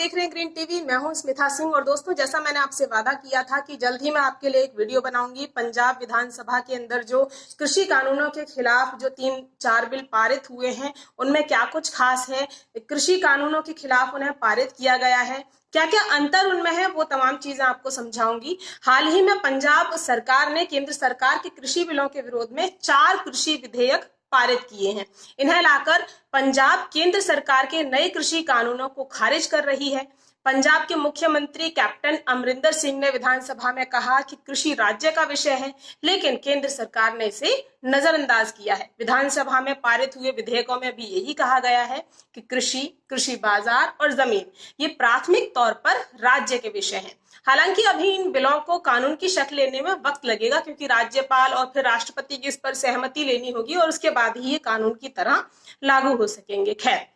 देख रहे हैं ग्रीन टीवी। मैं हूं स्मिता सिंह और दोस्तों, जैसा मैंने आपसे वादा किया था कि जल्द ही मैं आपके लिए एक वीडियो बनाऊंगी। पंजाब विधानसभा के अंदर जो कृषि कानूनों के खिलाफ जो 3-4 बिल पारित हुए हैं, उनमें क्या कुछ खास है, कृषि कानूनों के खिलाफ उन्हें पारित किया गया है, क्या क्या अंतर उनमें है, वो तमाम चीजें आपको समझाऊंगी। हाल ही में पंजाब सरकार ने केंद्र सरकार के कृषि बिलों के विरोध में 4 कृषि विधेयक पारित किए हैं। इन्हें लाकर पंजाब केंद्र सरकार के नए कृषि कानूनों को खारिज कर रही है। पंजाब के मुख्यमंत्री कैप्टन अमरिंदर सिंह ने विधानसभा में कहा कि कृषि राज्य का विषय है, लेकिन केंद्र सरकार ने इसे नजरअंदाज किया है। विधानसभा में पारित हुए विधेयकों में भी यही कहा गया है कि कृषि, कृषि बाजार और जमीन ये प्राथमिक तौर पर राज्य के विषय हैं। हालांकि अभी इन बिलों को कानून की शक्ल लेने में वक्त लगेगा, क्योंकि राज्यपाल और फिर राष्ट्रपति की इस पर सहमति लेनी होगी और उसके बाद ही ये कानून की तरह लागू हो सकेंगे। खैर,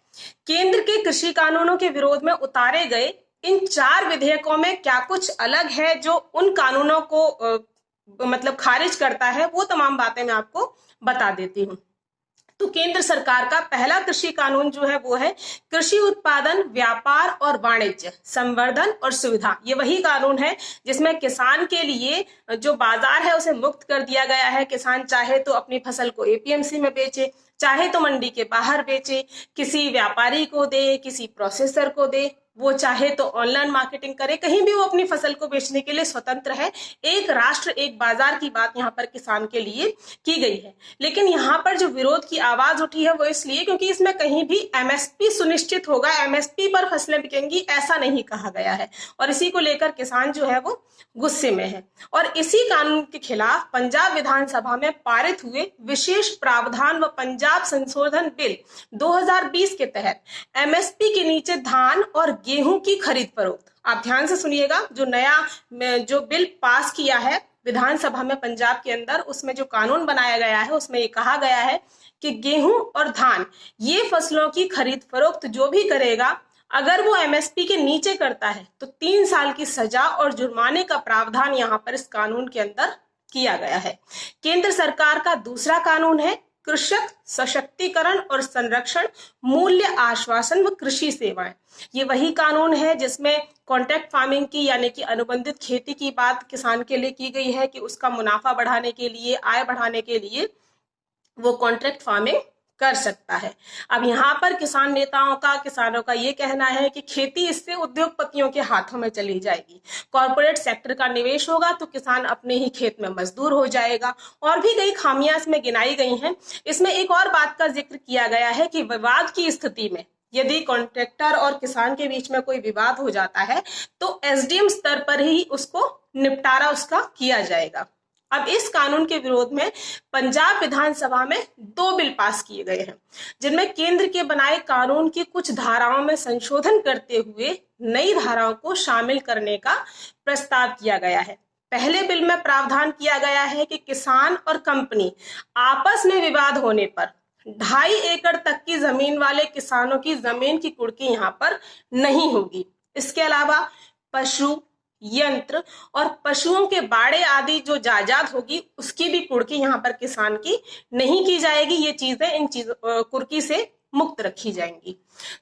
केंद्र के कृषि कानूनों के विरोध में उतारे गए इन 4 विधेयकों में क्या कुछ अलग है जो उन कानूनों को खारिज करता है, वो तमाम बातें मैं आपको बता देती हूँ। तो केंद्र सरकार का पहला कृषि कानून जो है वो है कृषि उत्पादन, व्यापार और वाणिज्य, संवर्धन और सुविधा। ये वही कानून है जिसमें किसान के लिए जो बाजार है उसे मुक्त कर दिया गया है। किसान चाहे तो अपनी फसल को एपीएमसी में बेचे, चाहे तो मंडी के बाहर बेचे, किसी व्यापारी को दे, किसी प्रोसेसर को दे, वो चाहे तो ऑनलाइन मार्केटिंग करे, कहीं भी वो अपनी फसल को बेचने के लिए स्वतंत्र है। एक राष्ट्र एक बाजार की बात यहाँ पर किसान के लिए की गई है। लेकिन यहाँ पर जो विरोध की आवाज उठी है वो इसलिए क्योंकि इसमें कहीं भी एमएसपी सुनिश्चित होगा, एमएसपी पर फसलें बिकेंगी, ऐसा नहीं कहा गया है। और इसी को लेकर किसान जो है वो गुस्से में है। और इसी कानून के खिलाफ पंजाब विधानसभा में पारित हुए विशेष प्रावधान व पंजाब संशोधन बिल 2020 के तहत एमएसपी के नीचे धान और गेहूं की खरीद फरोख्त, आप ध्यान से सुनिएगा, जो नया जो बिल पास किया है विधानसभा में पंजाब के अंदर, उसमें जो कानून बनाया गया है उसमें ये कहा गया है कि गेहूं और धान ये फसलों की खरीद फरोख्त जो भी करेगा, अगर वो एमएसपी के नीचे करता है तो 3 साल की सजा और जुर्माने का प्रावधान यहाँ पर इस कानून के अंदर किया गया है। केंद्र सरकार का दूसरा कानून है कृषक सशक्तिकरण और संरक्षण, मूल्य आश्वासन व कृषि सेवाएं। ये वही कानून है जिसमें कॉन्ट्रैक्ट फार्मिंग की यानी कि अनुबंधित खेती की बात किसान के लिए की गई है कि उसका मुनाफा बढ़ाने के लिए, आय बढ़ाने के लिए वो कॉन्ट्रैक्ट फार्मिंग कर सकता है। अब यहाँ पर किसान नेताओं का, किसानों का ये कहना है कि खेती इससे उद्योगपतियों के हाथों में चली जाएगी, कॉर्पोरेट सेक्टर का निवेश होगा तो किसान अपने ही खेत में मजदूर हो जाएगा, और भी कई खामियां इसमें गिनाई गई हैं। इसमें एक और बात का जिक्र किया गया है कि विवाद की स्थिति में यदि कॉन्ट्रैक्टर और किसान के बीच में कोई विवाद हो जाता है तो एसडीएम स्तर पर ही उसको निपटारा उसका किया जाएगा। अब इस कानून के विरोध में पंजाब विधानसभा में 2 बिल पास किए गए हैं, जिनमें केंद्र के बनाए कानून की कुछ धाराओं में संशोधन करते हुए नई धाराओं को शामिल करने का प्रस्ताव किया गया है। पहले बिल में प्रावधान किया गया है कि किसान और कंपनी आपस में विवाद होने पर 2.5 एकड़ तक की जमीन वाले किसानों की जमीन की कुर्की यहाँ पर नहीं होगी। इसके अलावा पशु, यंत्र और पशुओं के बाड़े आदि जो जायदाद होगी उसकी भी कुर्की यहाँ पर किसान की नहीं की जाएगी। ये चीजें इन कुर्की से मुक्त रखी जाएंगी।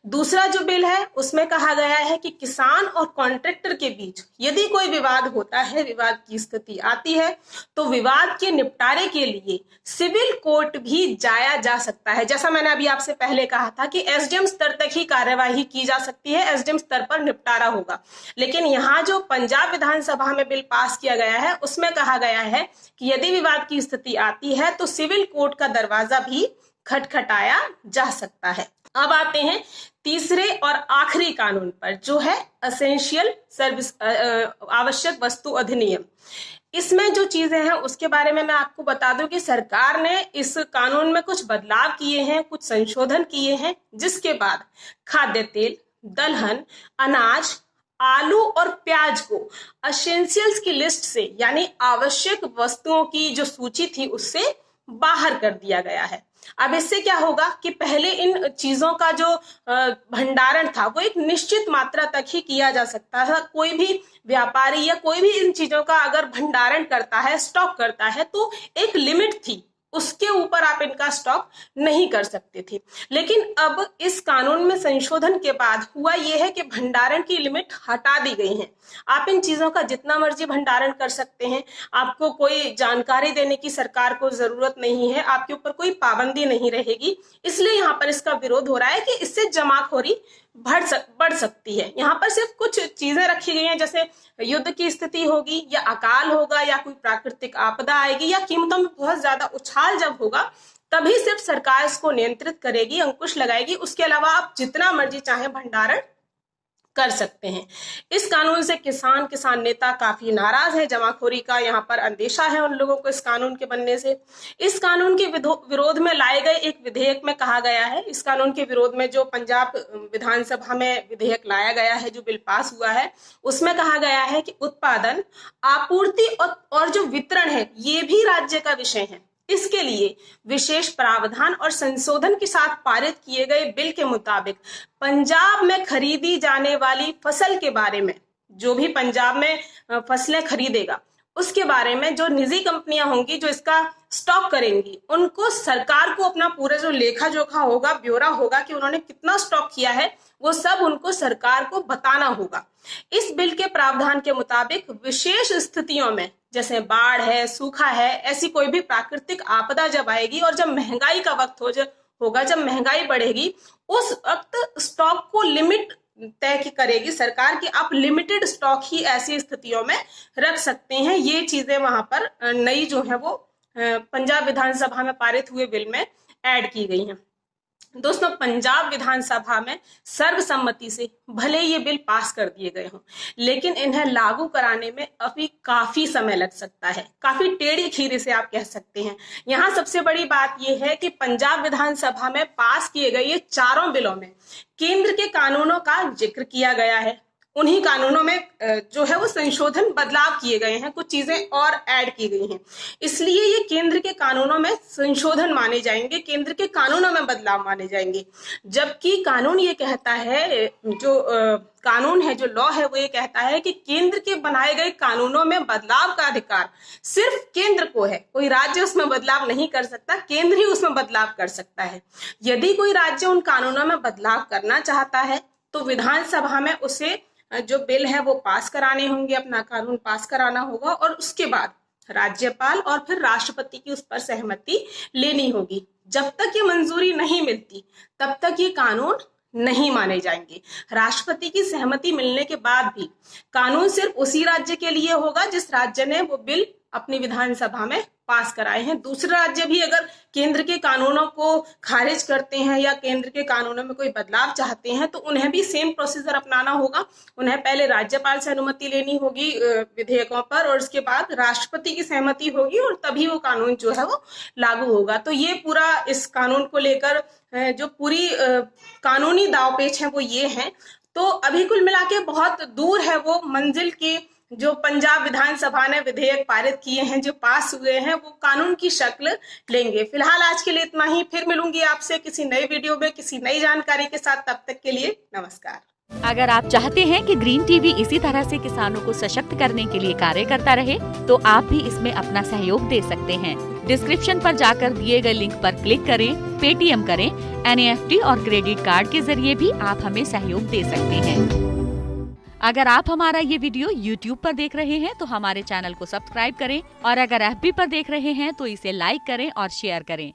दूसरा जो बिल है उसमें कहा गया है कि किसान और कॉन्ट्रैक्टर के बीच यदि कोई विवाद होता है, विवाद की स्थिति आती है, तो विवाद के निपटारे के लिए सिविल कोर्ट भी जाया जा सकता है। जैसा मैंने अभी आपसे पहले कहा था कि एसडीएम स्तर तक ही कार्यवाही की जा सकती है, एसडीएम स्तर पर निपटारा होगा। लेकिन यहाँ जो पंजाब विधानसभा में बिल पास किया गया है उसमें कहा गया है कि यदि विवाद की स्थिति आती है तो सिविल कोर्ट का दरवाजा भी खटखटाया जा सकता है। अब आते हैं तीसरे और आखिरी कानून पर, जो है एसेंशियल सर्विस आवश्यक वस्तु अधिनियम। इसमें जो चीजें हैं उसके बारे में मैं आपको बता दूं कि सरकार ने इस कानून में कुछ बदलाव किए हैं, कुछ संशोधन किए हैं, जिसके बाद खाद्य तेल, दलहन, अनाज, आलू और प्याज को एसेंशियल्स की लिस्ट से यानी आवश्यक वस्तुओं की जो सूची थी उससे बाहर कर दिया गया है। अब इससे क्या होगा कि पहले इन चीजों का जो भंडारण था वो एक निश्चित मात्रा तक ही किया जा सकता था। कोई भी व्यापारी या कोई भी इन चीजों का अगर भंडारण करता है, स्टॉक करता है, तो एक लिमिट थी उसके ऊपर आप इनका स्टॉक नहीं कर सकते थे। लेकिन अब इस कानून में संशोधन के बाद हुआ यह है कि भंडारण की लिमिट हटा दी गई है। आप इन चीजों का जितना मर्जी भंडारण कर सकते हैं, आपको कोई जानकारी देने की सरकार को जरूरत नहीं है, आपके ऊपर कोई पाबंदी नहीं रहेगी। इसलिए यहाँ पर इसका विरोध हो रहा है कि इससे जमाखोरी बढ़ सकती है। यहाँ पर सिर्फ कुछ चीजें रखी गई हैं, जैसे युद्ध की स्थिति होगी या अकाल होगा या कोई प्राकृतिक आपदा आएगी या कीमतों में बहुत ज्यादा उछाल जब होगा, तभी सिर्फ सरकार इसको नियंत्रित करेगी, अंकुश लगाएगी। उसके अलावा आप जितना मर्जी चाहे भंडारण कर सकते हैं। इस कानून से किसान नेता काफी नाराज है। जमाखोरी का यहाँ पर अंदेशा है उन लोगों को इस कानून के बनने से। इस कानून के विरोध में लाए गए एक विधेयक में कहा गया है, इस कानून के विरोध में जो पंजाब विधानसभा में विधेयक लाया गया है, जो बिल पास हुआ है, उसमें कहा गया है कि उत्पादन, आपूर्ति और जो वितरण है, ये भी राज्य का विषय है। इसके लिए विशेष प्रावधान और संशोधन के साथ पारित किए गए बिल के मुताबिक पंजाब में खरीदी जाने वाली फसल के बारे में, जो भी पंजाब में फसलें खरीदेगा, उसके बारे में जो निजी कंपनियां होंगी जो इसका स्टॉक करेंगी, उनको सरकार को अपना पूरा जो लेखा जोखा होगा, ब्यौरा होगा कि उन्होंने कितना स्टॉक किया है, वो सब उनको सरकार को बताना होगा। इस बिल के प्रावधान के मुताबिक विशेष स्थितियों में, जैसे बाढ़ है, सूखा है, ऐसी कोई भी प्राकृतिक आपदा जब आएगी और जब महंगाई का वक्त होगा, जब महंगाई बढ़ेगी, उस वक्त स्टॉक को लिमिट तय करेगी सरकार कि आप लिमिटेड स्टॉक ही ऐसी स्थितियों में रख सकते हैं। ये चीजें वहां पर नई जो है वो पंजाब विधानसभा में पारित हुए बिल में ऐड की गई हैं। दोस्तों, पंजाब विधानसभा में सर्वसम्मति से भले ये बिल पास कर दिए गए हों, लेकिन इन्हें लागू कराने में अभी काफी समय लग सकता है। काफी टेढ़ी खीर इसे आप कह सकते हैं। यहाँ सबसे बड़ी बात यह है कि पंजाब विधानसभा में पास किए गए ये चारों बिलों में केंद्र के कानूनों का जिक्र किया गया है। उन्हीं कानूनों में जो है वो संशोधन, बदलाव किए गए हैं, कुछ चीजें और ऐड की गई हैं। इसलिए ये केंद्र के कानूनों में संशोधन माने जाएंगे, केंद्र के कानूनों में बदलाव माने जाएंगे। जबकि कानून ये कहता है, जो कानून है, जो लॉ है, वो ये कहता है कि केंद्र के बनाए गए कानूनों में बदलाव का अधिकार सिर्फ केंद्र को है। कोई राज्य उसमें बदलाव नहीं कर सकता, केंद्र ही उसमें बदलाव कर सकता है। यदि कोई राज्य उन कानूनों में बदलाव करना चाहता है तो विधानसभा में उसे जो बिल है वो पास कराने होंगे, अपना कानून पास कराना होगा और उसके बाद राज्यपाल और फिर राष्ट्रपति की उस पर सहमति लेनी होगी। जब तक ये मंजूरी नहीं मिलती तब तक ये कानून नहीं माने जाएंगे। राष्ट्रपति की सहमति मिलने के बाद भी कानून सिर्फ उसी राज्य के लिए होगा जिस राज्य ने वो बिल अपनी विधानसभा में पास कराए हैं। दूसरे राज्य भी अगर केंद्र के कानूनों को खारिज करते हैं या केंद्र के कानूनों में कोई बदलाव चाहते हैं तो उन्हें भी सेम प्रोसीजर अपनाना होगा। उन्हें पहले राज्यपाल से अनुमति लेनी होगी विधेयकों पर और उसके बाद राष्ट्रपति की सहमति होगी और तभी वो कानून जो है वो लागू होगा। तो ये पूरा इस कानून को लेकर जो पूरी कानूनी दांवपेच है वो ये है। तो अभी कुल मिला के बहुत दूर है वो मंजिल की जो पंजाब विधानसभा ने विधेयक पारित किए हैं, जो पास हुए हैं, वो कानून की शक्ल लेंगे। फिलहाल आज के लिए इतना ही। फिर मिलूंगी आपसे किसी नई वीडियो में किसी नई जानकारी के साथ। तब तक के लिए नमस्कार। अगर आप चाहते हैं कि ग्रीन टीवी इसी तरह से किसानों को सशक्त करने के लिए कार्य करता रहे, तो आप भी इसमें अपना सहयोग दे सकते हैं। डिस्क्रिप्शन पर जाकर दिए गए लिंक पर क्लिक करें, पेटीएम करें, NEFT और क्रेडिट कार्ड के जरिए भी आप हमें सहयोग दे सकते हैं। अगर आप हमारा ये वीडियो YouTube पर देख रहे हैं तो हमारे चैनल को सब्सक्राइब करें और अगर FB पर देख रहे हैं तो इसे लाइक करें और शेयर करें।